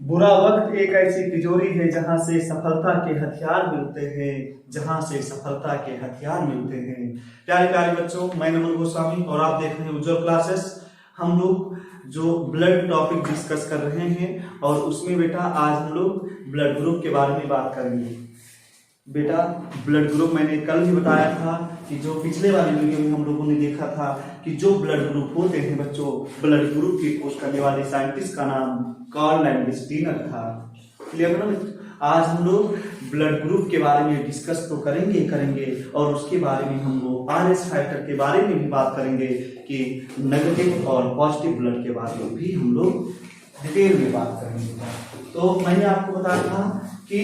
बुरा वक्त एक ऐसी तिजोरी है जहां से सफलता के हथियार मिलते हैं, जहां से सफलता के हथियार मिलते हैं। प्यारे प्यारे बच्चों, मैं नमन गोस्वामी और आप देख रहे हैं उज्जवल क्लासेस। हम लोग जो ब्लड टॉपिक डिस्कस कर रहे हैं और उसमें बेटा आज हम लोग ब्लड ग्रुप के बारे में बात करेंगे। बेटा ब्लड ग्रुप मैंने कल भी बताया था कि जो पिछले वाले वीडियो में हम लोगों ने देखा था कि जो ब्लड ग्रुप होते हैं बच्चों, ब्लड ग्रुप की खोज करने वाले साइंटिस्ट का नाम कार्ल लैंडस्टीनर था। क्लियर है ना? आज हम लोग ब्लड ग्रुप के बारे में डिस्कस तो करेंगे और उसके बारे में हम लोग आरएस फैक्टर के बारे में भी बात करेंगे कि नेगेटिव और पॉजिटिव ब्लड के बारे में भी हम लोग डिटेल में बात करेंगे। तो मैंने आपको बताया था कि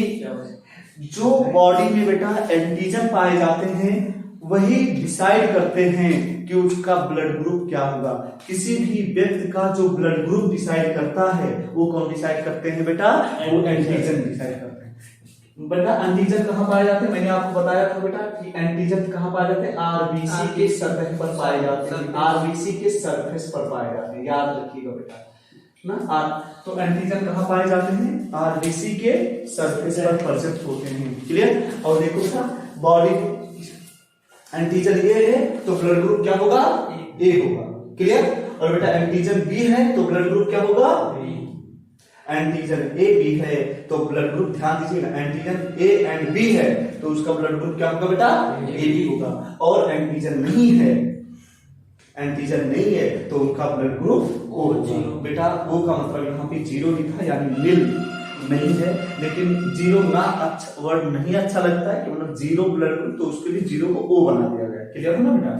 जो बॉडी में बेटा एंटीजन पाए जाते हैं वही डिसाइड करते हैं कि उसका ब्लड ग्रुप क्या होगा। किसी भी व्यक्ति का जो ब्लड ग्रुप डिसाइड करता है वो कौन डिसाइड करते हैं बेटा? वो एंटीजन डिसाइड करते हैं। बेटा एंटीजन कहाँ पाए जाते हैं? मैंने आपको बताया था बेटा कि एंटीजन कहाँ पाए जाते हैं? आरबीसी के सरफेस पर पाए जाते हैं। आरबीसी के सरफेस पर पाए जाते हैं, याद रखिएगा बेटा ना। तो एंटीजन कहाँ पाए जाते हैं? आरबीसी के सरफेस पर प्रेजेंट होते हैं। क्लियर? और देखो बेटा बॉडी एंटीजन ए है तो ब्लड ग्रुप क्या होगा? ए होगा। क्लियर? और बेटा एंटीजन बी है तो ब्लड ग्रुप क्या होगा? एंटीजन ए बी है तो ब्लड ग्रुप, ध्यान दीजिएगा, एंटीजन ए एंड बी है तो उसका ब्लड ग्रुप क्या होगा बेटा? ए बी होगा। और एंटीजन नहीं है, एंटीजन नहीं है तो उनका ब्लड ग्रुप ओ जीरो। बेटा ओ का मतलब यहाँ पे जीरो लिखा यानी नील नहीं है, लेकिन जीरो ना अच्छा वर्ड नहीं अच्छा लगता है कि मतलब जीरो ब्लड ग्रुप, तो उसके लिए जीरो को ओ बना दिया गया। क्लियर है ना बेटा?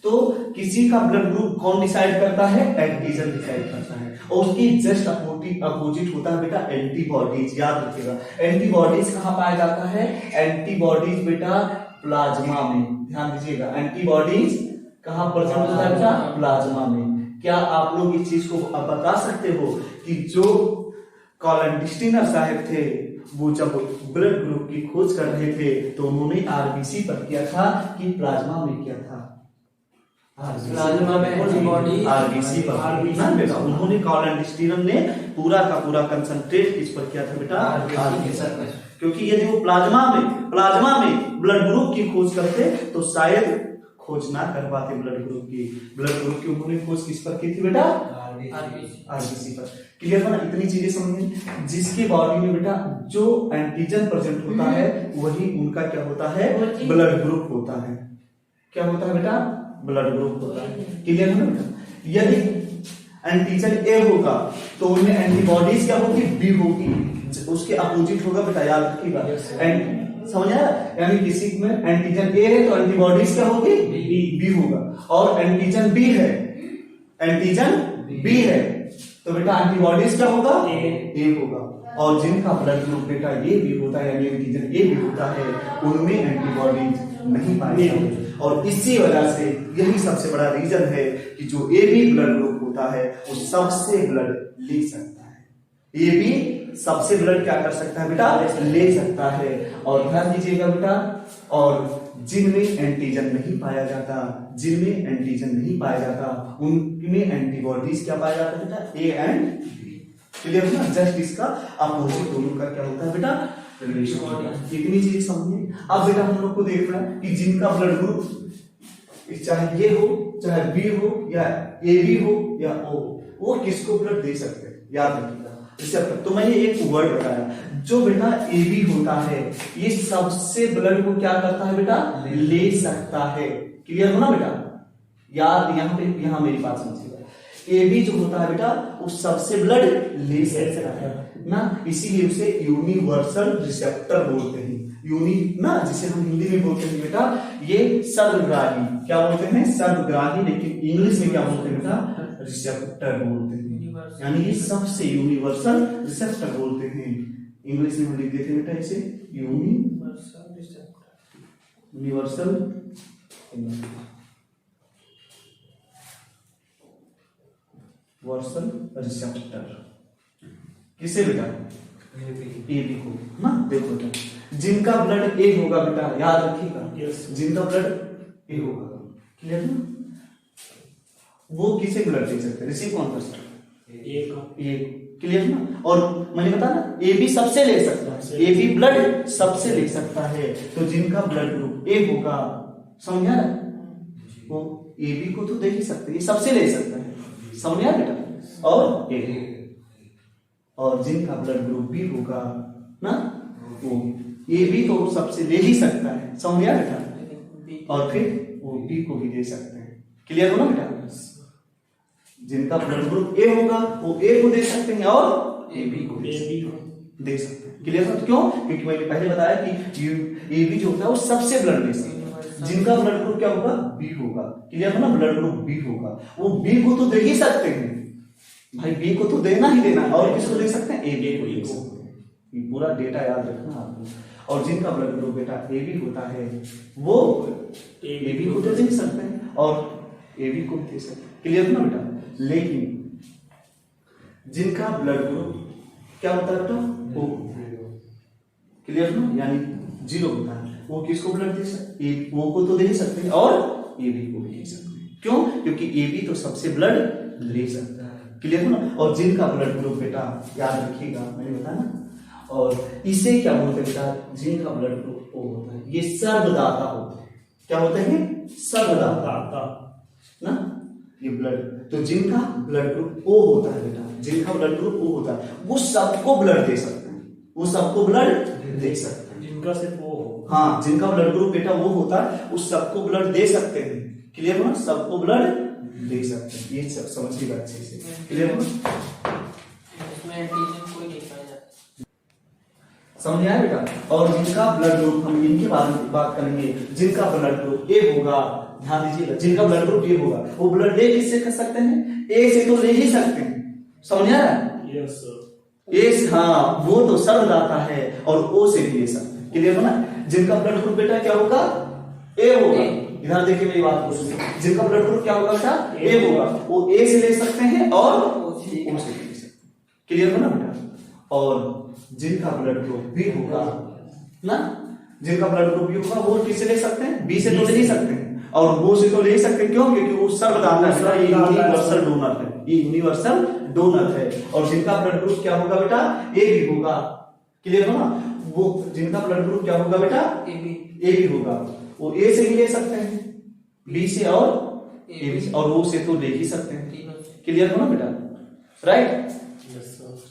तो किसी का ब्लड ग्रुप कौन डिसाइड करता है? एंटीजन डिसाइड करता है। और उसकी जस्ट अपोजिट होता है बेटा एंटीबॉडीज। याद रखिएगा एंटीबॉडीज कहाँ पाया जाता है? एंटीबॉडीज बेटा प्लाज्मा में। ध्यान दीजिएगा एंटीबॉडीज कहाँ प्रेजेंट होता है बेटा? प्लाज्मा में। क्या आप लोग इस चीज को बता सकते हो कि जो कार्ल साहब थे वो जब ब्लड ग्रुप की खोज कर रहे थे तो उन्होंने आरबीसी पर किया था कि प्लाज्मा में किया था? प्लाज्मा में बॉडी आरबीसी पर ना बेटा। उन्होंने कार्ल ने पूरा का पूरा कंसंट्रेट किस पर किया था बेटा? आरबीसी पर। क्योंकि ये जो प्लाज्मा में ब्लड ग्रुप की खोज करते तो शायद खोज ना कर पाते ब्लड ग्रुप की उन्होंने खोज किस पर की थी बेटा? आरबीसी पर। क्लियर है ना? इतनी चीजें समझिए। जिसके बॉडी में बेटा जो एंटीजन प्रेजेंट होता है वही उनका क्या होता है? ब्लड ग्रुप होता है। क्या होता है बेटा? ब्लड ग्रुप होता है। क्लियर है ना बेटा? यदि एंटीजन ए होगा तो उनमें एंटीबॉडीज क्या होगी? बी होगी। उसके अपोजिट होगा बेटा, याद रखिएगा। समझ आया? यानी किसी में एंटीजन ए है तो एंटीबॉडीज क्या होगी? बी होगा। और एंटीजन बी है तो बेटा एंटीबॉडीज क्या होगा? ए होगा। और जिनका ब्लड ग्रुप बेटा ये भी होता है यानी एंटीजन ए भी होता है उनमें एंटीबॉडीज नहीं पाई जाती। और इसी वजह से यही सबसे बड़ा रीजन है कि जो ए बी ब्लड ग्रुप होता है वो सबसे ब्लड ले सकता है। ए बी सबसे ब्लड क्या कर सकता है बेटा? ले सकता है। और ध्यान दीजिएगा बेटा, और जिनमें एंटीजन नहीं पाया जाता उनमें एंटीबॉडीज क्या पाया जाता है बेटा? A and B. क्लियर है ना? जस्ट इसका अपोजिट दोनों का क्या होता है बेटा? रिलेशन। इतनी चीज समझिए। अब बेटा हम लोग को देखना है कि जिनका ब्लड ग्रुप चाहे ये हो चाहे बी हो या ए बी हो या ओ हो, वो किसको ब्लड दे सकते हैं? याद रखिएगा। तो मैंने एक वर्ड बताया जो बेटा ए बी होता है ये सबसे ब्लड को क्या करता है बेटा? ले सकता है। क्लियर हो ना बेटा? याद यहाँ मेरी बात समझिएगा। ए बी जो होता है बेटा वो सबसे ब्लड ले सकता है ना, इसीलिए उसे यूनिवर्सल रिसेप्टर बोलते हैं। ना जिसे हम हिंदी में बोलते हैं बेटा ये सर्वग्राही। क्या बोलते हैं? सर्वग्राही। लेकिन इंग्लिश में क्या बोलते हैं बेटा? रिसेप्टर बोलते हैं। यानी ये सबसे यूनिवर्सल रिसेप्टर बोलते हैं। इंग्लिश में हम लिख देते हैं बेटा इसे यूनिवर्सल रिसेप्टर। किसे बेटा? ए बी को ना। देखो बेटा जिनका ब्लड ए होगा बेटा, याद रखिएगा, जिनका ब्लड ए होगा, क्लियर ना, वो किसे ब्लड दे सकते हैं? रिसीव कौन कर सकता है? ए। क्लियर ना। और मैंने बताया ना ए बी सबसे ले सकता है, ए बी ब्लड सबसे ले सकता है। तो जिनका ब्लड ग्रुप ए होगा, समझा ना, वो ए बी को तो दे ही सकते, ये सबसे ले सकता है, समझा बेटा। और ए और जिनका ब्लड ग्रुप बी होगा ना, वो ए बी तो सबसे ले ही सकता है, समझा बेटा। और फिर वो बी को भी दे सकते हैं, क्लियर हो ना बेटा। जिनका ब्लड ग्रुप ए होगा वो ए को दे सकते हैं और ए बी को दे सकते हैं, क्लियर है। क्यों? क्योंकि मैंने पहले बताया कि ए बी जो होता है वो सबसे ब्लड दे सकता है। जिनका ब्लड ग्रुप क्या होगा, बी होगा, क्लियर है ना, ब्लड ग्रुप बी होगा, वो बी को तो दे ही सकते हैं भाई, बी को तो देना ही देना, और किसको दे सकते हैं, ए बी को दे सकते हैं। ये पूरा डेटा याद रखना आपको। और जिनका ब्लड ग्रुप बेटा ए बी होता है वो ए बी को तो दे सकते हैं और ए बी को भी दे सकते हैं, क्लियर है ना बेटा। लेकिन जिनका ब्लड ग्रुप क्या होता है बेटा, ओ, क्लियर ना, यानी 0 होता है, वो किसको ब्लड दे सकते, ओ को तो दे सकते हैं और ए बी को भी दे सकते हैं। क्यों? क्योंकि ए बी तो सबसे ब्लड ले सकता है, क्लियर है ना। और जिनका ब्लड ग्रुप बेटा याद रखिएगा, मैंने बताया ना, और इसे क्या बोलते हैं बेटा, जिनका ब्लड ग्रुप ओ होता है, ये सर्वदाता होते हैं। क्या होते हैं, सर्वदाता ना, ये ब्लड। तो जिनका ब्लड ग्रुप ओ होता है बेटा, जिनका ब्लड ग्रुप ओ होता है, वो सबको ब्लड दे सकते हैं, वो सबको ब्लड दे सकते हैं, जिनका सिर्फ वो हो। हाँ, जिनका ब्लड ग्रुप बेटा वो होता है, उस सबको ब्लड दे सकते हैं, क्लियर हो ना, सबको ब्लड दे सकते हैं। ये सब समझिएगा अच्छे से, क्लियर हो। इसमें एंटीजन कोई नहीं पाया जाता, समझ आया बेटा। और जिनका ब्लड ग्रुप, हम इनके बारे में बात करेंगे, जिनका ब्लड ग्रुप ए होगा, ध्यान दीजिएगा, जिनका ब्लड ग्रुप ए होगा, वो ब्लड दे किससे कर सकते हैं, ए से तो ले ही सकते हैं, समझ आया। Yes sir. ए, हाँ, वो तो सर्वदाता है और ओ से भी ले सकते हैं, क्लियर हो ना। जिनका ब्लड ग्रुप बेटा क्या होगा, ए होगा, इधर देखिए मेरी बात को सुनिए, जिनका ब्लड ग्रुप क्या होगा बेटा, ए होगा, वो ए से ले सकते हैं और ओ से ले सकते हैं, क्लियर हो ना बेटा। और जिनका ब्लड ग्रुप बी होगा ना, जिनका ब्लड ग्रुप बी होगा, वो किससे ले सकते हैं, बी से तो ले ही सकते हैं और वो से तो ले सकते हैं। क्यों? क्योंकि वो सर्वदाता है, यूनिवर्सल डोनर है, ये यूनिवर्सल डोनर है। और जिनका ब्लड ग्रुप क्या होगा बेटा, ए बी होगा, क्लियर हो ना। वो जिनका ब्लड ग्रुप क्या होगा बेटा, ए बी होगा, वो ए से भी ले सकते हैं, बी से और ए बी से, और वो से तो ले ही सकते हैं, क्लियर हो ना बेटा, राइट।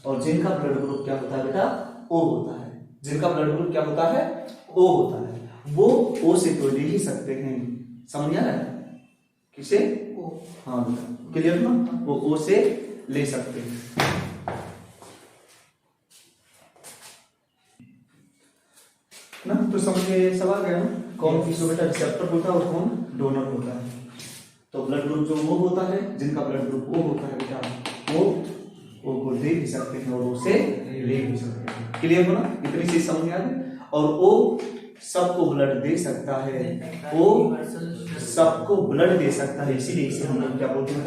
और जिनका ब्लड ग्रुप क्या होता है बेटा, ओ होता है, जिनका ब्लड ग्रुप क्या होता है, ओ होता है, वो ओ से तो ले ही सकते हैं, समझ आ रहा है, किसे, ओ, हाँ बेटा, क्लियर ना, वो ओ से ले सकते हैं ना। तो समझिए सवाल गया ना, कौन किसको बेटा रिसेप्टर होता है और कौन डोनर होता है। तो ब्लड ग्रुप जो वो होता है, जिनका ब्लड ग्रुप ओ होता है बेटा, वो ओ को दे भी सकते हैं और उसे ले भी सकते हैं, क्लियर हो ना, इतनी चीज समझ आ रही। और ओ सबको ब्लड दे सकता है, वो सबको ब्लड दे सकता है, इसीलिए इसे हम लोग क्या बोलते हैं,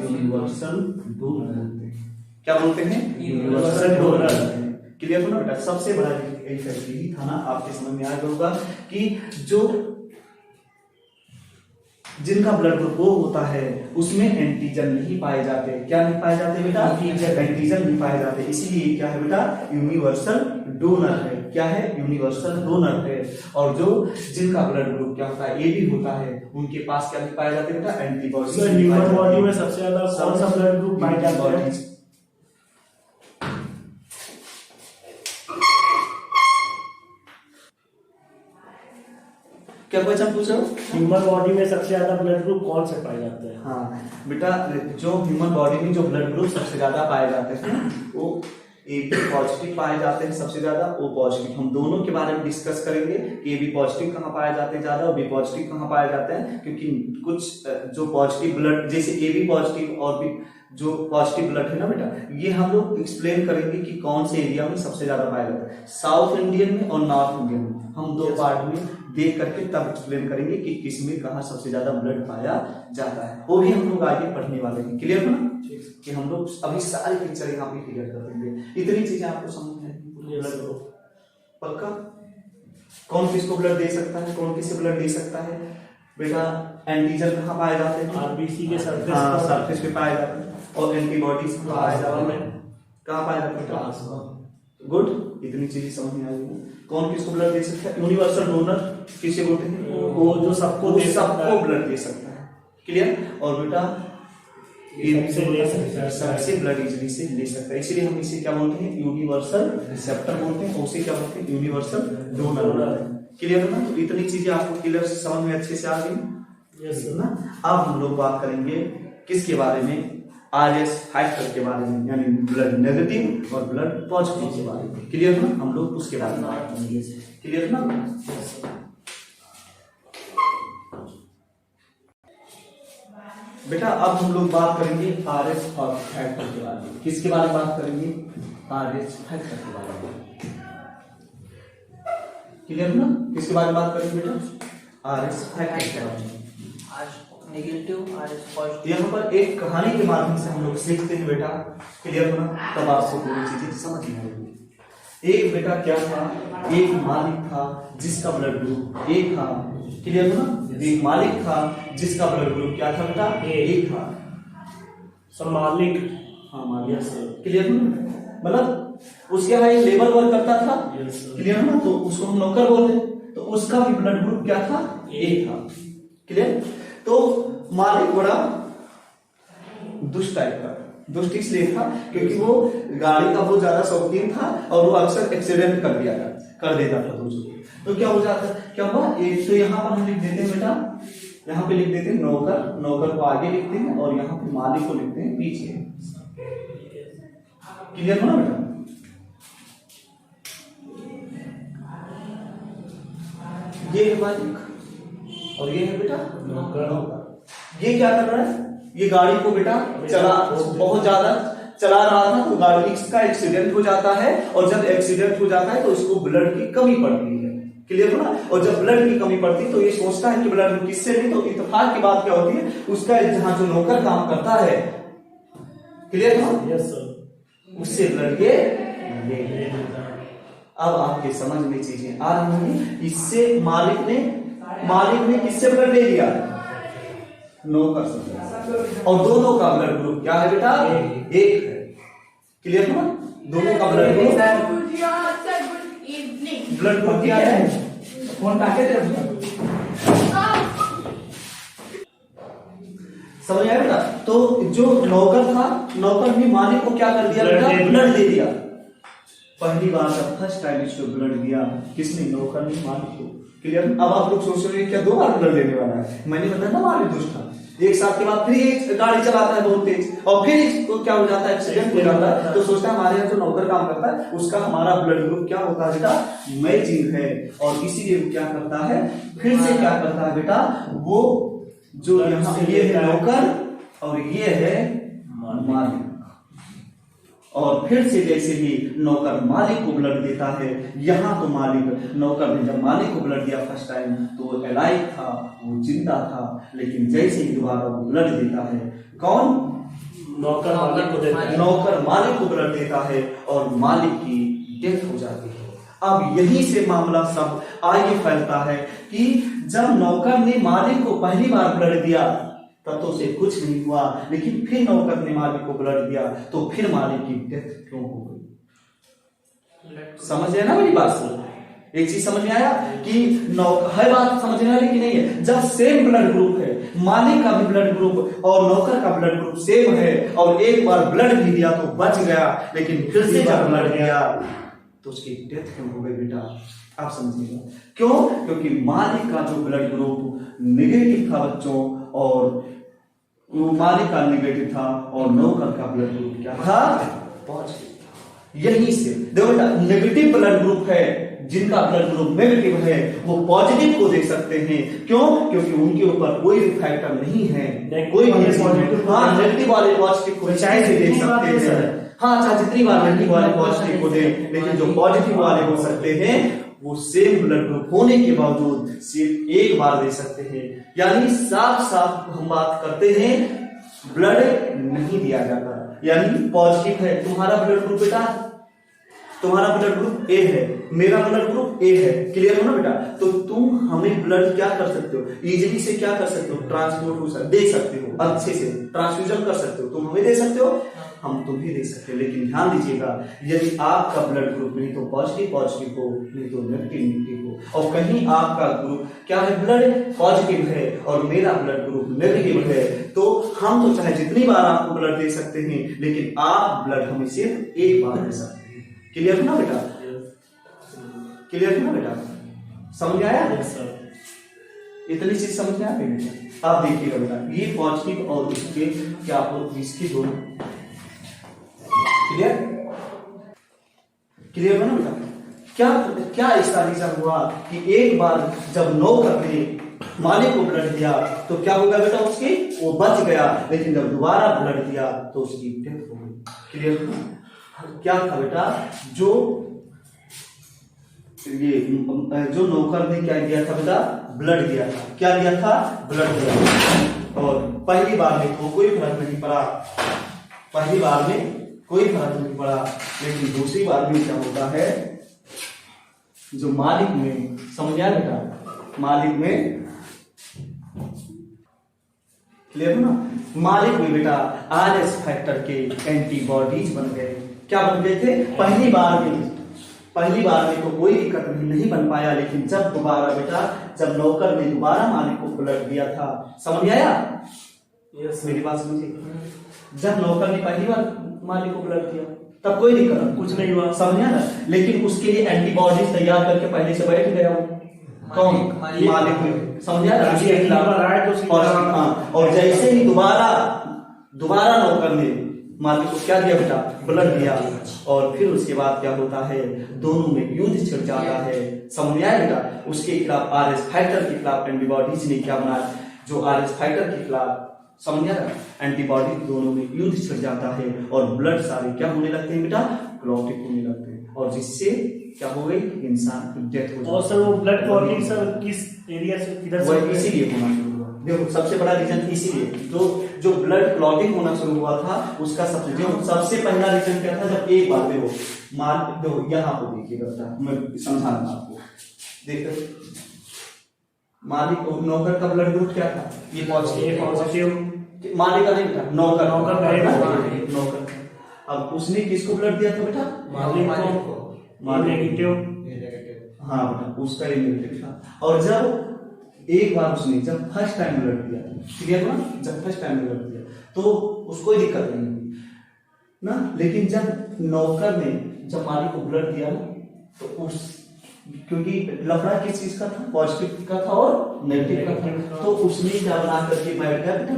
यूनिवर्सल डोनर बोलते हैं। क्या बोलते हैं, यूनिवर्सल डोनर, क्लियर हो ना बेटा। सबसे बड़ा यही था ना, आपके समझ में आ गया होगा कि जो जिनका ब्लड ग्रुप ओ होता है उसमें एंटीजन नहीं पाए जाते, क्या नहीं पाए जाते बेटा, एंटीजन नहीं पाए जाते, इसीलिए क्या है बेटा, यूनिवर्सल डोनर है, क्या है, यूनिवर्सल डोनर है। और जो जिनका ब्लड ग्रुप क्या होता है, ए बी होता है, उनके पास क्या नहीं पाए जाते बेटा, एंटीबॉडीज। ह्यूमन बॉडी में सबसे ज्यादा कौन सा ब्लड ग्रुप पाया जाता है, क्या क्वेश्चन पूछ रहे हो, ह्यूमन बॉडी में सबसे ज्यादा ब्लड ग्रुप कौन से पाए जाते हैं। हाँ बेटा, जो ह्यूमन बॉडी में जो ब्लड ग्रुप सबसे ज्यादा पाए जाते हैं वो ए बी पॉजिटिव पाए जाते हैं सबसे ज्यादा, ओ पॉजिटिव। हम दोनों के बारे में डिस्कस करेंगे कि ए बी पॉजिटिव कहाँ पाए जाते हैं ज्यादा और बी पॉजिटिव कहाँ पाए जाते हैं, क्योंकि कुछ जो पॉजिटिव ब्लड जैसे ए बी पॉजिटिव और बी जो पॉजिटिव ब्लड है ना बेटा, ये हम लोग एक्सप्लेन करेंगे कि कौन से एरिया में सबसे ज्यादा पाया जाता है, साउथ इंडियन में और नॉर्थ इंडियन में। हम दो पार्ट में देख करके तब एक्सप्लेन करेंगे कि किसमें कहाँ सबसे ज्यादा ब्लड पाया जाता है, वो भी हम लोग आगे पढ़ने वाले हैं, क्लियर हो ना, कि हम लोग अभी सारी पिक्चर यहाँ पे क्लियर कर देंगे। इतनी चीजें आपको समझ में आएगी पक्का। कौन किसको ब्लड दे सकता है, कौन किससे ब्लड दे सकता है बेटा, एंटीजन कहाँ पाए जाते हैं, आरबीसी के सरफेस पे पाए जाते हैं, और एंटीबॉडीज कहाँ पाए जाते हैं, कहाँ पाया जाता है? गुड, इतनी चीजें समझ में आ गई है। कौन किसको ब्लड दे सकता है? यूनिवर्सल डोनर किसे बोलते हैं? वो जो सबको दे सकता है। सबको ब्लड दे सकता है। क्लियर? और बेटा सबसे ले सकता है, सबसे ब्लड इजीली से ले सकता है, इसलिए हम इसे क्या बोलते हैं? यूनिवर्सल रिसेप्टर बोलते हैं, और उसे क्या बोलते हैं? यूनिवर्सल डोनर बोलते हैं। क्लियर है ना? तो इतनी चीजें आपको क्लियर से समझ में अच्छे से आ गई यस ना? अब हम लोग बात करेंगे किसके बारे में? आरएस फैक्टर के बारे में, यानी ब्लड नेगेटिव और ब्लड पॉजिटिव के बारे में। क्लियर ना? हम लोग उसके बारे में बात करेंगे। क्लियर ना? बेटा अब हम लोग बात करेंगे आरएस फैक्टर के बारे में। किसके बारे में बात करेंगे? आरएस फैक्टर के बारे में। क्लियर ना? किसके बारे में बात करेंगे बेटा? आरएस फैक्टर के बारे में। आज नेगेटिव आर एस पॉजिटिव। यहाँ पर एक कहानी के माध्यम से हम लोग सीखते हैं बेटा। क्लियर ना? तब आपको पूरी चीजें समझ में आएगी। एक बेटा क्या था? एक मालिक था जिसका ब्लड ग्रुप ए था। क्लियर ना? एक मालिक था जिसका ब्लड ग्रुप क्या था बेटा? ए था। सब मालिक। हाँ मालिक। Yes sir. क्लियर ना? मतलब उसके यहाँ एक लेबर वर्क करता था। Yes sir. क्लियर ना? तो उसको हम नौकर बोलते, तो उसका भी ब्लड ग्रुप क्या था? ए था। क्लियर? तो मालिक बड़ा दुष्ट टाइप का, दुष्ट इसलिए था क्योंकि वो गाड़ी का बहुत ज्यादा शौकीन था और वो अक्सर एक्सीडेंट कर देता था दूसरों। तो क्या हो जाता? क्या हुआ? एक तो यहाँ पर हम लिख देते हैं बेटा, यहाँ पे लिख देते हैं नौकर, नौकर को आगे लिखते हैं और यहाँ पे मालिक को लिखते हैं पीछे। क्लियर हो ना बेटा? ये है मालिक और ये है बेटा नौकर। ये क्या कर रहा है? ये गाड़ी को बेटा बहुत ज्यादा चला रहा था, तो गाड़ी का एक्सीडेंट हो जाता है, और जब एक्सीडेंट हो जाता है तो इसको ब्लड की कमी पड़ती है। क्लियर हो ना? और जब ब्लड की कमी पड़ती है तो ये सोचता है कि ब्लड किससे ले, तो इत्तेफाक की बात क्या होती है? उसका जहां जो नौकर काम करता है, क्लियर हो? Yes sir. उससे ब्लड के ले। अब आपके समझ में चीजें आ रही होंगी। इससे मालिक ने किससे ब्लड ले लिया? नौकर से। और दोनों का ब्लड ग्रुप क्या है बेटा? एक है। क्लियर हुआ? दोनों का ब्लड ग्रुप क्या है? समझ आया बेटा? तो जो नौकर था, नौकर ने मालिक को क्या कर दिया बेटा? ब्लड दे दिया। पहली बार जब फर्स्ट टाइम इसको ब्लड दिया, किसने? नौकर ने मालिक को। क्लियर? अब आप लोग सोच रहे हैं क्या 2 बार ब्लड देने वाला है? मैंने बताया ना मालिक दुष्ट था। एक साल के बाद फिर एक गाड़ी चलाता है बहुत तेज, और फिर इसको क्या हो जाता है? एक्सीडेंट हो जाता है। तो सोचता है हमारे यहाँ जो नौकर काम करता है उसका हमारा ब्लड ग्रुप क्या होता है बेटा? मैचिंग है, और इसीलिए वो क्या करता है? फिर से क्या करता है बेटा? वो जो यहाँ ये है नौकर और ये है मालिक, और फिर से जैसे ही नौकर मालिक को ब्लड देता है, यहाँ तो मालिक नौकर ने जब मालिक को ब्लड दिया फर्स्ट टाइम तो वो अलाइव था, वो जिंदा था, लेकिन जैसे ही दोबारा वो ब्लड देता है, कौन? नौकर मालिक को देता है। नौकर मालिक को ब्लड देता है और मालिक की डेथ हो जाती है। अब यहीं से मामला सब आगे फैलता है कि जब नौकर ने मालिक को पहली बार ब्लड दिया तब तो उसे कुछ नहीं हुआ, लेकिन फिर नौकर ने मालिक को ब्लड दिया तो फिर मालिक की डेथ क्यों हो गई? समझ रहे ना मेरी बात से? एक चीज समझ में आया कि है बात समझ में आ रही कि नहीं है? जब सेम ब्लड ग्रुप है, मालिक का भी ब्लड ग्रुप और नौकर का ब्लड ग्रुप सेम है, और एक बार ब्लड भी दिया तो बच गया, लेकिन फिर से जब ब्लड दिया तो उसकी डेथ क्यों हो गई बेटा? आप समझिएगा क्यों? क्योंकि मालिक का जो ब्लड ग्रुप नेगेटिव था बच्चों, और मालिक का नेगेटिव था, और नौकर का ब्लड ग्रुप क्या था? पॉजिटिव। यहीं से देखो बेटा, नेगेटिव ब्लड ग्रुप है, जिनका ब्लड ग्रुप नेगेटिव है वो पॉजिटिव को देख सकते हैं। क्यों? क्योंकि उनके ऊपर कोई भी फैक्टर नहीं है, कोई भी पॉजिटिव, हाँ नेगेटिव वाले पॉजिटिव को चाहे से देख सकते हैं। हाँ, चाहे जितनी बार नेगेटिव वाले पॉजिटिव को दे, लेकिन जो पॉजिटिव वाले हो सकते हैं वो सेम ब्लड ग्रुप होने के बावजूद सिर्फ एक बार दे सकते हैं। यानी साफ साफ हम बात करते हैं, ब्लड नहीं दिया जाता। यानी पॉजिटिव है तुम्हारा ब्लड ग्रुप बेटा, तुम्हारा ब्लड ग्रुप ए है, मेरा ब्लड ग्रुप ए है, क्लियर हो ना बेटा। तो तुम हमें ब्लड क्या कर सकते हो, इजीली से क्या कर सकते हो, ट्रांसपोर्ट हो सकते, दे सकते हो, अच्छे से ट्रांसफ्यूजन कर सकते हो, तुम हमें दे सकते हो, हम तुम्हें दे सकते हैं। लेकिन ध्यान दीजिएगा, यदि आपका ब्लड ग्रुप नहीं तो पॉजिटिव पॉजिटिव हो, नहीं तो नेगेटिव नेगेटिव हो, और कहीं आपका ग्रुप क्या है, ब्लड पॉजिटिव है और मेरा ब्लड ग्रुप नेगेटिव है, तो हम तो चाहे जितनी बार आपको ब्लड दे सकते हैं, लेकिन आप ब्लड हमें सिर्फ एक बार दे सकते हैं। क्लियर है ना बेटा, क्लियर है ना बेटा, समझ में आया? इतनी चीज समझ में आ गई बेटा। आप देखिएगा बेटा, ये पॉजिटिव और इसके क्या हो, इसके दोनों क्लियर, क्लियर है ना बेटा। क्या क्या इसका रीजन हुआ कि एक बार जब नौकर ने मालिक को ब्लड दिया तो क्या होगा बेटा, उसकी वो बच गया, लेकिन जब दोबारा ब्लड दिया तो उसकी डेथ हो गई। क्लियर क्या था बेटा, जो ये जो नौकर ने क्या दिया था बेटा, ब्लड दिया था, क्या दिया था, ब्लड दिया था। और पहली बार में तो कोई फर्क नहीं पड़ा, पहली बार में कोई फर्क नहीं पड़ा, लेकिन दूसरी बार में क्या होता है, जो मालिक में, समझ आया बेटा, मालिक में, क्लियर ना, मालिक में बेटा आरएस फैक्टर के एंटीबॉडीज बन गए। क्या बन गए थे, पहली बार में तो कोई दिक्कत नहीं बन पाया, लेकिन जब दोबारा बेटा, जब नौकर ने दोबारा मालिक को ब्लड दिया था, समझ में आया? मेरी बात समझिए, जब नौकर ने पहली बार मालिक को ब्लड दिया तब कोई दिक्कत कुछ नहीं हुआ, समझ ना, लेकिन उसके लिए एंटीबॉडीज तैयार करके पहले से बैठ गया हूं, कौन, मालिक में, समझ आया? और जैसे ही दोबारा नौकर ने मालिक को क्या दिया बेटा, ब्लड दिया, और फिर उसके बाद क्या होता है, दोनों में युद्ध छिड़ जाता है, समझ आया बेटा। उसके खिलाफ आरएस फैक्टर के खिलाफ एंटीबॉडीज ने क्या बनाया, जो आरएस फैक्टर के खिलाफ, समझ आया, एंटीबॉडी दोनों में युद्ध छिड़ जाता है और ब्लड सारे क्या होने लगते हैं बेटा, क्लॉटिंग होने लगते हैं, और जिससे क्या हो गई, इंसान की डेथ हो जाती है। और सर वो ब्लड क्लॉटिंग सर किस एरिया से, किधर से? इसीलिए होना शुरू हुआ, देखो सबसे बड़ा रीजन इसीलिए, जो ब्लड क्लॉटिंग होना शुरू हुआ था, उसका सबसे पहला रीजन क्या था, जब एक बार देखो देखो यहाँ को देखिएगा, मैं समझाऊंगा आपको, देखो मालिक नौकर का ब्लड ग्रुप क्या था, ये पॉजिटिव, मालिक का नहीं था, नौकर। अब उसने किसको ब्लड दिया था बेटा, मालिक को, नेगेटिव, हाँ बेटा उसका ही नेगेटिव था। और जब एक बार उसने जब फर्स्ट टाइम ब्लड दिया, क्लियर ना, जब फर्स्ट टाइम ब्लड दिया तो उसको कोई दिक्कत नहीं हुई ना, लेकिन जब नौकर ने जब मालिक को ब्लड दिया तो उस, क्योंकि लफड़ा किस चीज का था, पॉजिटिव का था और नेगेटिव का था, तो उसने क्या बना करके बैठ गया बेटा,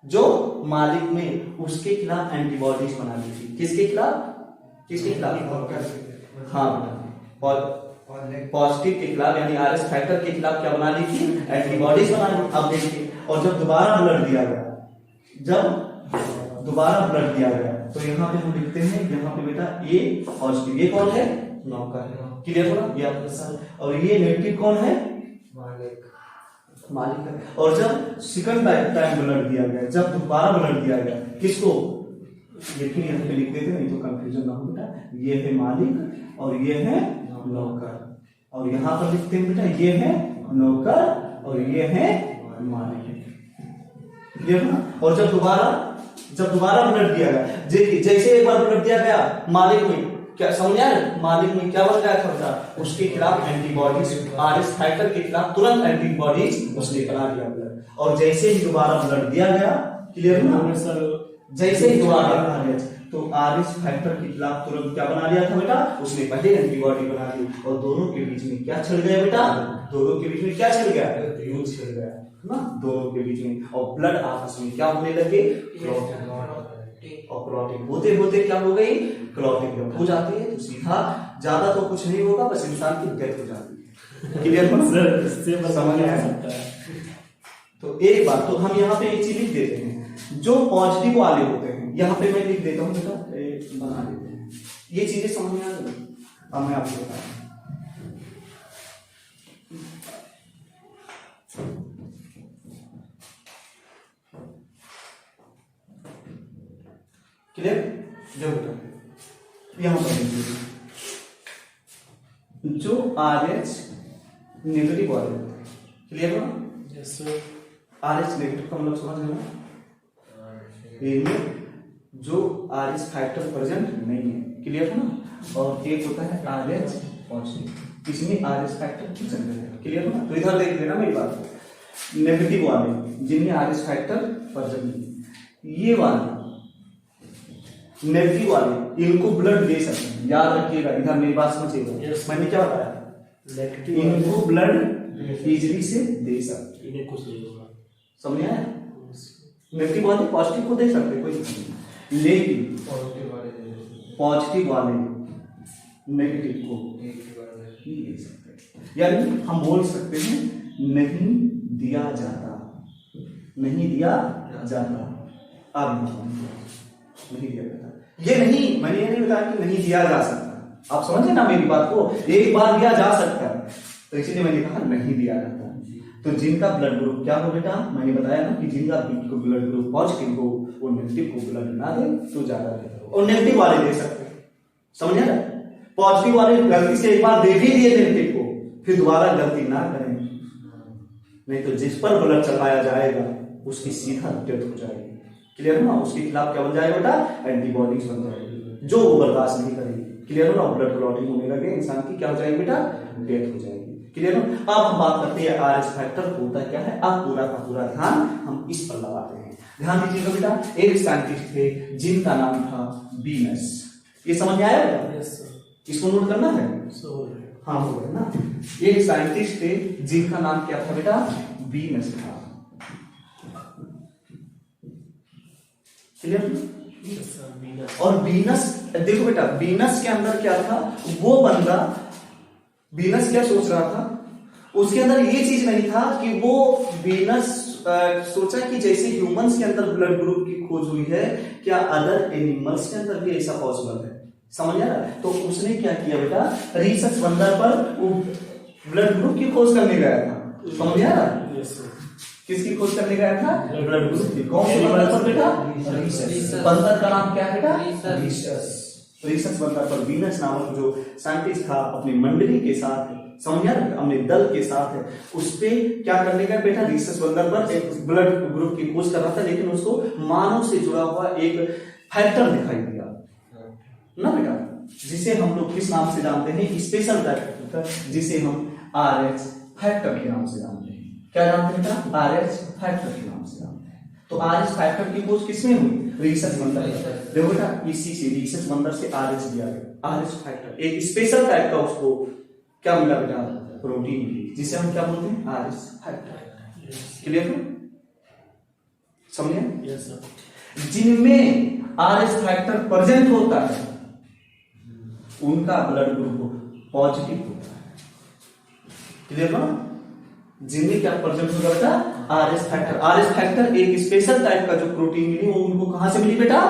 जो मालिक में उसके खिलाफ एंटीबॉडीज बना दी थी, किसके खिलाफ, हाँ पॉजिटिव के खिलाफ, यानी आरएस फैक्टर के खिलाफ क्या बना दी थी, एंटीबॉडीज बना दी। अब देखिए, और जब दोबारा ब्लड दिया गया, तो यहाँ पे हम लिखते हैं, यहाँ पे बेटा ये पॉजिटिव, ये कौन है, नौकर है, क्लियर हो ना, ये आपका सर, और ये नेगेटिव कौन है, मालिक है। और जब सेकंड टाइम ब्लड दिया गया, जब दोबारा ब्लड दिया गया, किसको, लेकिन यहाँ पे लिख देते हैं, नहीं तो कंफ्यूजन ना हो बेटा, ये है मालिक और ये है नौकर, और यहाँ पर लिखते हैं बेटा, ये है नौकर और ये है मालिक, क्लियर ना। और जब दोबारा ब्लड दिया गया, जैसे एक बार ब्लड दिया गया, मालिक में क्या समझ आया, मालिक में क्या बन गया था बेटा, उसके खिलाफ एंटीबॉडीज, आरएस फैक्टर के खिलाफ तुरंत एंटीबॉडीज उसने बना दिया ब्लड, और जैसे ही दोबारा ब्लड दिया गया, क्लियर ना सर, जैसे ही दोबारा बना दिया तो आरएस फैक्टर के खिलाफ तुरंत क्या बना लिया था बेटा, उसने पहले एंटीबॉडी बना दी, और दोनों के बीच में क्या छिड़ गया बेटा, दोनों के बीच में क्या छिड़ गया, युद्ध छिड़ गया ना, दोनों के बीच में, और ब्लड आपस में क्या होने लगे, और क्लॉटिंग होते होते क्या हो गई, क्लॉटिंग जब हो जाती है तो सीधा, ज्यादा तो कुछ नहीं होगा, बस इंसान की डेथ हो जाती है, क्लियर समझ आया सकता है। तो एक बात तो हम यहाँ पे एक चीज लिख देते हैं, जो पॉजिटिव वाले होते हैं, यहाँ पे मैं लिख देता हूँ बेटा, बना देते हैं, ये चीजें समझ में आ गई, अब मैं आपको बता रहा हूँ, क्लियर। जो बेटा यहाँ पर देखिए, जो RH नेगेटिव वाले होते हैं, क्लियर हो ना? Yes sir. RH नेगेटिव का मतलब समझ गए ना? इनमें जो RH फैक्टर प्रेजेंट नहीं है, क्लियर है ना? और एक होता है RH पॉजिटिव, इसमें RH फैक्टर प्रेजेंट है, क्लियर है ना? तो इधर देख लेना मेरी बात, नेगेटिव वाले जिनमें RH फैक्टर प्रेजेंट नहीं, ये वाले नेगेटिव वाले इनको ब्लड दे सकते हैं, याद रखिएगा, इधर मेरी बात समझिएगा। Yes. मैंने क्या बताया? नेगेटिव इनको ब्लड इजीली से दे सकते, इन्हें कुछ नहीं होगा। समझ आया? नेगेटिव वाले पॉजिटिव को दे सकते कोई दिक्कत नहीं, लेकिन पॉजिटिव वाले नेगेटिव को नहीं दे सकते, यानी हम बोल सकते हैं नहीं दिया जाता, नहीं दिया जाता। अब नहीं दिया जाता, ये नहीं, मैंने ये नहीं बताया कि नहीं दिया जा सकता, आप समझे ना मेरी बात को? एक बार दिया जा सकता है, तो इसलिए मैंने कहा नहीं दिया जाता। तो जिनका ब्लड ग्रुप क्या हो बेटा, मैंने बताया ना कि जिनका ब्लड ग्रुप पॉजिटिव हो वो नेगेटिव को ब्लड ना दे तो ज्यादा बेहतर हो, और नेगेटिव वाले दे सकते हैं, समझे ना? पॉजिटिव वाले गलती से एक बार दे भी दिए नेगेटिव को, फिर दोबारा गलती ना करें, नहीं तो जिस पर ब्लड चलाया जाएगा उसकी सीधा डेथ हो जाएगी, क्लियर है ना? उसके खिलाफ क्या बन जाएगा बेटा? एंटीबॉडीज बन जाएगी, जो वो बर्दाश्त नहीं करेगी, क्लियर हो ना? ब्लड क्लॉटिंग होने लगे, इंसान की क्या हो जाएगी बेटा? डेथ हो जाएगी, क्लियर हो? अब हम बात करते हैं RH फैक्टर होता क्या है। अब पूरा का पूरा ध्यान हम इस पर लगाते हैं, ध्यान दीजिएगा बेटा। एक साइंटिस्ट थे जिनका नाम था वीनस, ये समझ में आया बेटा? Yes sir. इसको नोट करना है, सो हाँ हो गया ना? एक साइंटिस्ट थे जिनका नाम क्या था बेटा? वीनस था, क्लियर? Yes sir. वीनस। और वीनस, देखो बेटा वीनस के अंदर क्या था, वो बंदा वीनस क्या सोच रहा था, उसके अंदर ये चीज नहीं था कि वो वीनस सोचा कि जैसे ह्यूमंस के अंदर ब्लड ग्रुप की खोज हुई है, क्या अदर एनिमल्स के अंदर भी ऐसा पॉसिबल है, समझ आया? तो उसने क्या किया बेटा, रिसर्च बंदर पर वो ब्लड ग्रुप की खोज करने गया था, समझ आया? Yes sir. किसकी खोज करने गया था? ब्लड ग्रुप की। कौन से बंदर पर बेटा? रिसर्च बंदर का नाम क्या है बेटा? रिसर्च बंदर पर वीनस नामक जो साइंटिस्ट था अपनी मंडली के साथ, समझ आया? अपने दल के साथ उस पे क्या करने गया बेटा? रिसर्च बंदर पर एक ब्लड ग्रुप की खोज कर रहा था, लेकिन उसको मानव से जुड़ा हुआ एक फैक्टर दिखाई दिया ना बेटा, जिसे हम लोग किस नाम से जानते हैं? स्पेशल फैक्टर, जिसे हम RH फैक्टर के नाम से जानते हैं। क्या जानते हैं बेटा? RH फैक्टर के नाम से जानते हैं। तो RH फैक्टर की खोज किसमें हुई? रिसर्च बंदर। देखो बेटा इसी से रिसर्च बंदर से RH दिया गया, RH फैक्टर एक स्पेशल टाइप का उसको क्या मिला बेटा? प्रोटीन मिली, जिसे हम क्या बोलते हैं? RH फैक्टर, क्लियर है? समझे? Yes sir. जिनमें RH फैक्टर प्रेजेंट होता है उनका ब्लड ग्रुप पॉजिटिव होता है, क्लियर ना? जिनमें क्या प्रेजेंट होगा बेटा? RH factor. RH फैक्टर एक स्पेशल टाइप का जो प्रोटीन मिली वो उनको कहां से मिली बेटा?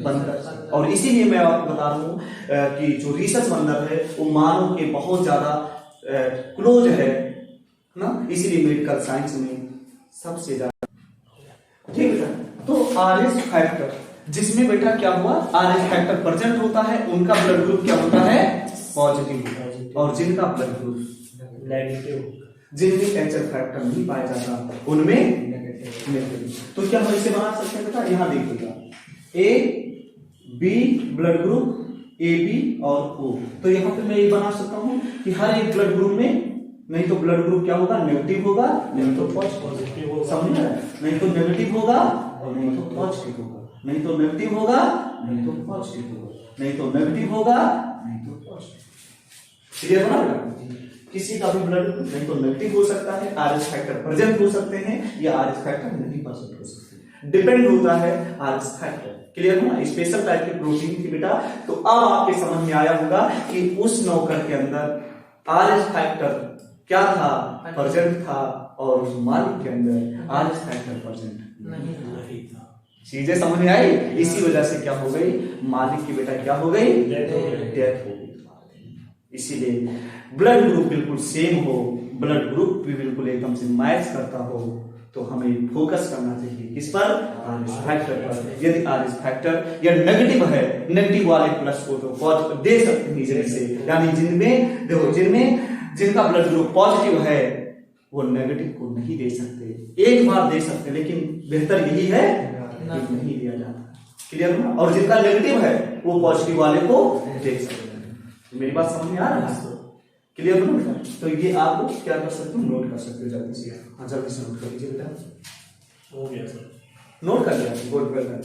बंदर। और इसीलिए मैं आपको बता रहा हूं कि जो रिसर्च बंदर है वो मानव के बहुत ज्यादा क्लोज है ना, इसीलिए मेडिकल साइंस में सबसे ज्यादा, ठीक है? तो RH फैक्टर जिसमें बेटा क्या हुआ? RH फैक्टर प्रेजेंट होता है, उनका ब्लड ग्रुप क्या होता है? पॉजिटिव। और जिनका ब्लड ग्रुप नेगेटिव, जिनमें HF फैक्टर नहीं पाया जाता उनमें नेगेटिव। तो क्या हम इसे बना सकते हैं बेटा? यहां देखिएगा A B blood group AB और O, तो यहाँ पे मैं ये बना सकता हूँ कि हर एक ब्लड ग्रुप में नहीं तो ब्लड ग्रुप क्या होगा? नेगेटिव होगा, नहीं तो पॉजिटिव होगा, समझ रहे? नहीं तो नेगेटिव होगा और नहीं तो पॉजिटिव होगा, नहीं तो नेगेटिव होगा नहीं तो पॉजिटिव होगा, नहीं तो नेगेटिव होगा नहीं तो पॉजिटिव, क्लियर बना बेटा? किसी का भी ब्लड नहीं तो नेगेटिव हो सकता है, RH फैक्टर प्रेजेंट हो सकते हैं या RH फैक्टर नहीं प्रेजेंट हो सकते, डिपेंड होता है RH फैक्टर, क्लियर हुआ? स्पेशल टाइप की प्रोटीन थी बेटा। तो अब आपके समझ में आया होगा कि उस नौकर के अंदर RH फैक्टर क्या था? प्रेजेंट था, और उस मालिक के अंदर RH फैक्टर प्रेजेंट नहीं था। चीजें समझ में आई? इसी वजह से क्या हो गई? मालिक की बेटा क्या हो गई? डेथ हो गई। डेथ हो गई। इसीलिए ब्लड ग्रुप बिल्कुल सेम हो, ब्लड ग्रुप भी बिल्कुल एकदम से मैच करता हो, तो हमें फोकस करना चाहिए किस पर, आरएस फैक्टर पर। यदि आरएस फैक्टर या नेगेटिव है, नेगेटिव वाले प्लस को तो पॉजिटिव दे सकते हैं जैसे, यानी जिनमें देखो जिनका ब्लड ग्रुप पॉजिटिव है वो नेगेटिव को नहीं दे सकते, एक बार दे सकते, लेकिन बेहतर यही है कि नहीं दिया जाता। क्लियर हुआ? और जिनका नेगेटिव है वो पॉजिटिव वाले को दे सकते हैं। मेरी बात समझ में आ रहा है? क्लियर हो बेटा? तो ये आप लोग क्या कर सकते हो, नोट कर सकते हो जल्दी से। हाँ जल्दी से नोट कर लीजिए बेटा। हो गया सर, नोट कर लिया, गुड वेल डन।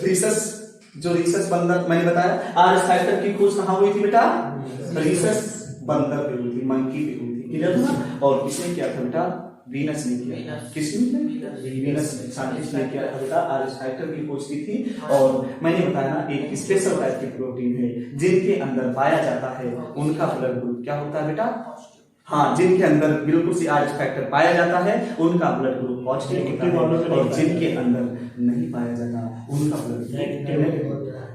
रिसस बंदर मैंने बताया, आरएस फैक्टर की खोज कहाँ हुई थी बेटा? रिसस बंदर पे हुई थी, मंकी पे हुई थी। क्लियर हुआ? और किसने किया था बेटा? वीनस ने किया। किसने? वीनस साइंटिस्ट ने किया था बेटा, आरएस फैक्टर की खोज की थी। और मैंने बताया ना एक स्पेशल टाइप की प्रोटीन है जिनके अंदर पाया जाता है, उनका ब्लड ग्रुप क्या होता है बेटा? हाँ, जिनके अंदर बिल्कुल से आरएस फैक्टर पाया जाता है उनका ब्लड ग्रुप पॉजिटिव होता है, और जिनके अंदर नहीं पाया जाता उनका ब्लड नेगेटिव होता है।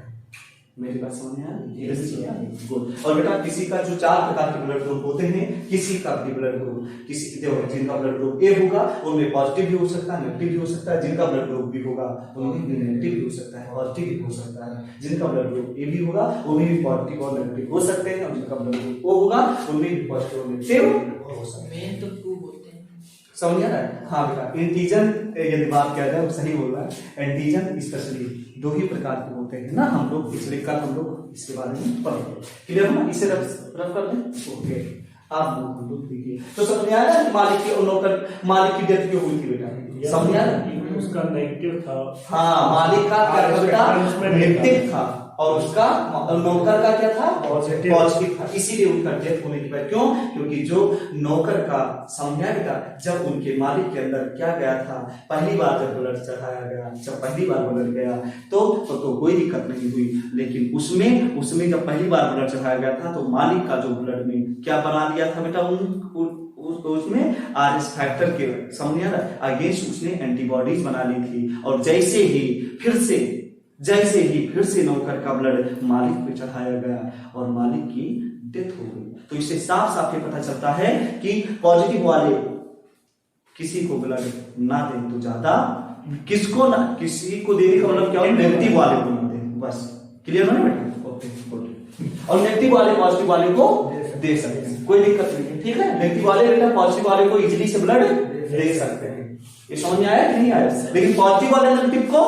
मेरी बात समझ में आ रही? गुड। और बेटा किसी का जो 4 प्रकार के ब्लड ग्रुप होते हैं, किसी का भी ब्लड ग्रुप, किसी जिनका ब्लड ग्रुप ए होगा उनमें पॉजिटिव भी हो सकता है, नेगेटिव भी हो सकता है। जिनका ब्लड ग्रुप बी होगा उनमें भी नेगेटिव भी हो सकता है, पॉजिटिव भी हो सकता है। जिनका ब्लड ग्रुप ए भी होगा उनमें भी पॉजिटिव और नेगेटिव हो सकते हैं, और जिनका ब्लड ग्रुप ओ होगा उनमें भी पॉजिटिव और नेगेटिव हो सकते हैं। मेन तो 2 होते हैं। समझ आ रहा है? हाँ बेटा, एंटीजन यदि बात किया जाए वो सही बोल रहा है। एंटीजन स्पेशली 2 ही प्रकार के होते हैं ना, हम लोग पिछले कल हम लोग इसके बारे में पढ़े। क्लियर हुआ? इसे रफ कर दें। ओके, आप हम लोग देखिए तो समझ में आया कि मालिक की और नौकर, मालिक की डेथ क्यों हुई थी बेटा? समझ में आया? उसका नेगेटिव था। हाँ, मालिक का क्या था बेटा? नेगेटिव था, और उसका नौकर का क्या था? पॉजिटिव था। इसीलिए उनका डेथ होने की वजह क्यों? क्योंकि जो नौकर का समझा गया, जब उनके मालिक के अंदर क्या गया था, पहली बार जब ब्लड चढ़ाया गया, जब पहली बार ब्लड गया तो कोई दिक्कत नहीं हुई, लेकिन उसमें जब पहली बार ब्लड चढ़ाया गया था तो मालिक का जो ब्लड में क्या बना लिया था बेटा? उसमें आरएस फैक्टर के समझ आ रहा है अगेंस्ट उसने एंटीबॉडीज बना ली थी, और जैसे ही फिर से नौकर का ब्लड मालिक पे चढ़ाया गया और मालिक की डेथ हो गई। तो इससे साफ साफ ये पता चलता है कि पॉजिटिव वाले किसी को ब्लड ना दें तो ज्यादा, किसको ना, किसी को देने का मतलब क्या है? नेगेटिव वाले को ना दें, बस। क्लियर है ना बेटा? Okay, good. और नेगेटिव वाले पॉजिटिव वाले को दे सकते हैं, कोई दिक्कत नहीं, ठीक है? नेगेटिव वाले बेटा पॉजिटिव वाले को इजीली से ब्लड दे सकते हैं। ये समझ में आया कि नहीं आया? लेकिन पॉजिटिव वाले नेगेटिव को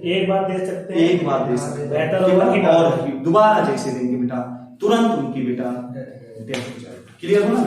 एक बार दे सकते हैं, एक बार दे सकते हैं, बेहतर होगा कि और दोबारा जैसे देंगे बेटा तुरंत उनकी बेटा डेथ हो जाएगी। क्लियर हो ना?